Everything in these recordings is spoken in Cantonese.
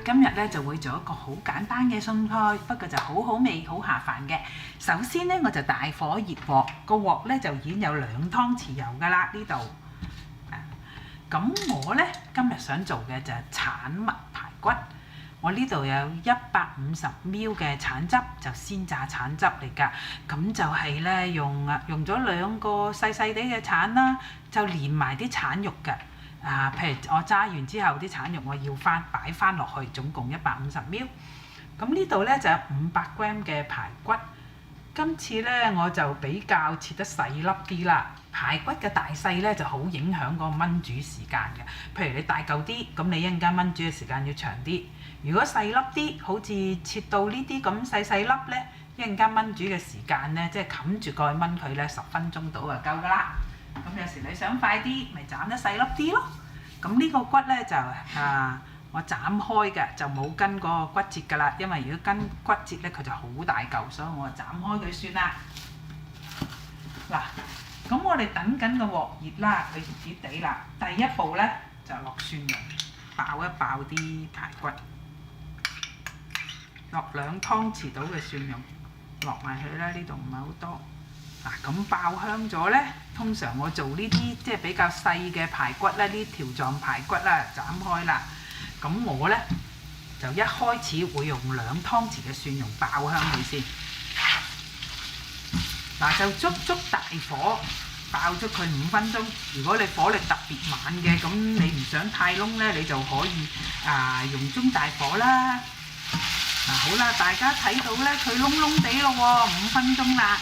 今日咧就會做一個好簡單嘅餸菜，不過就好好味、好下飯嘅。首先咧，我就大火熱鑊，個鑊咧就已經有2湯匙油㗎啦，呢度。咁我咧今日想做嘅就係橙蜜排骨。我呢度有150ml 嘅橙汁，就鮮榨橙汁嚟㗎。咁就係咧用咗2個細細啲嘅橙啦，就連埋啲橙肉㗎。譬如我揸完之後啲橙肉，我要擺翻落去，總共150ml。咁呢度咧就有500g 嘅排骨。今次咧我就比較切得細粒啲啦。排骨嘅大細咧就好影響個燜煮時間嘅。譬如你大嚿啲，咁你一陣間燜煮嘅時間要長啲。如果細粒啲，好似切到呢啲咁細細粒咧，一陣間燜煮嘅時間咧，即係冚住蓋燜佢咧10分鐘到就夠㗎啦。咁有時你想快啲，咪斬得細粒啲咯。咁呢個骨咧就我斬開嘅，就冇跟嗰個骨節㗎啦。因為如果跟骨節咧，佢就好大嚿，所以我就斬開佢算啦。嗱，咁我哋等緊個鑊熱啦，佢熱熱地啦。第一步咧就落蒜蓉，爆一爆啲排骨，落2湯匙到嘅蒜蓉，落埋去啦。呢度唔係好多。咁爆香咗咧，通常我做呢啲即係比較細嘅排骨咧，呢條狀排骨啦，斬開啦。咁我咧就一開始會用2湯匙嘅蒜蓉爆香佢先。就足大火爆咗佢5分鐘。如果你火力特別猛嘅，咁你唔想太燶咧，你就可以用中大火啦。好啦，大家睇到咧，佢燶燶地咯喎，5分鐘啦。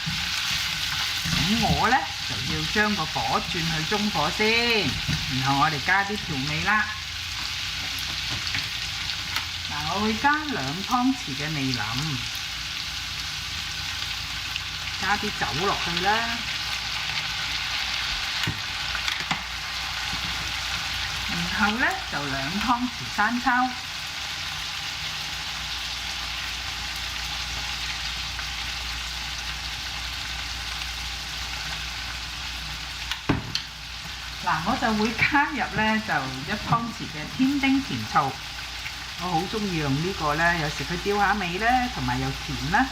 咁我咧就要將個火轉去中火先，然後我哋加啲調味啦。我會加2湯匙嘅味淋，加啲酒落去啦。然後咧就2湯匙生抽。我就會加入咧就1湯匙嘅添丁甜醋。我好中意用呢個咧，有時佢調下味咧，同埋又甜啦。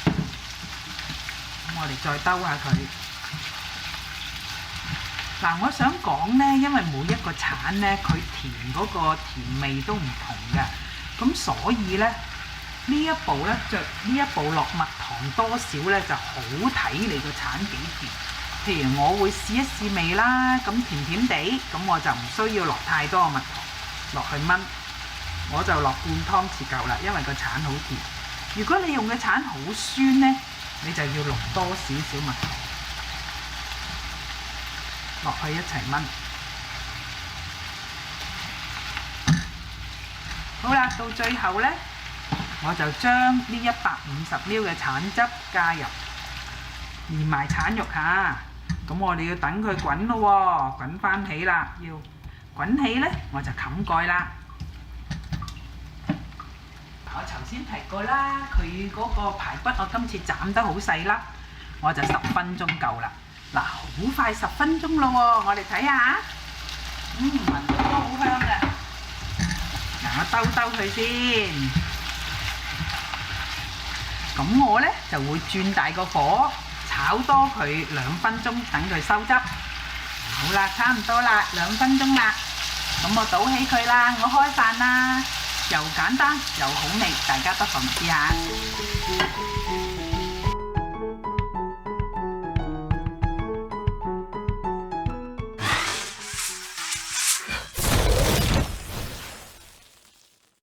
咁我哋再兜下佢。我想講咧，因為每一個橙咧，佢甜嗰個甜味都唔同嘅，咁所以咧呢一步落蜜糖多少咧，就好睇你個橙幾甜。譬如我會試一試味啦，咁甜甜地，咁我就唔需要落太多蜜糖落去燜，我就落半湯匙夠啦，因為個橙好甜。如果你用嘅橙好酸呢，你就要落多少少蜜糖落去一齊燜。好啦，到最後呢，我就將呢150ml嘅橙汁加入，連埋橙肉下。咁我哋要等佢滾咯喎，滾翻起啦，要滾起呢，我就冚蓋啦。我頭先提過啦，佢嗰個排骨我今次斬得好細粒，我就10分鐘夠啦。好快10分鐘咯喎，我哋睇下。聞到都好香嘅。我兜佢先。咁我呢就會轉大個火。炒多佢2分鐘，等佢收汁。好啦，差唔多啦，2分鐘啦。咁我倒起佢啦，我開飯啦，又簡單又好味，大家不妨試下。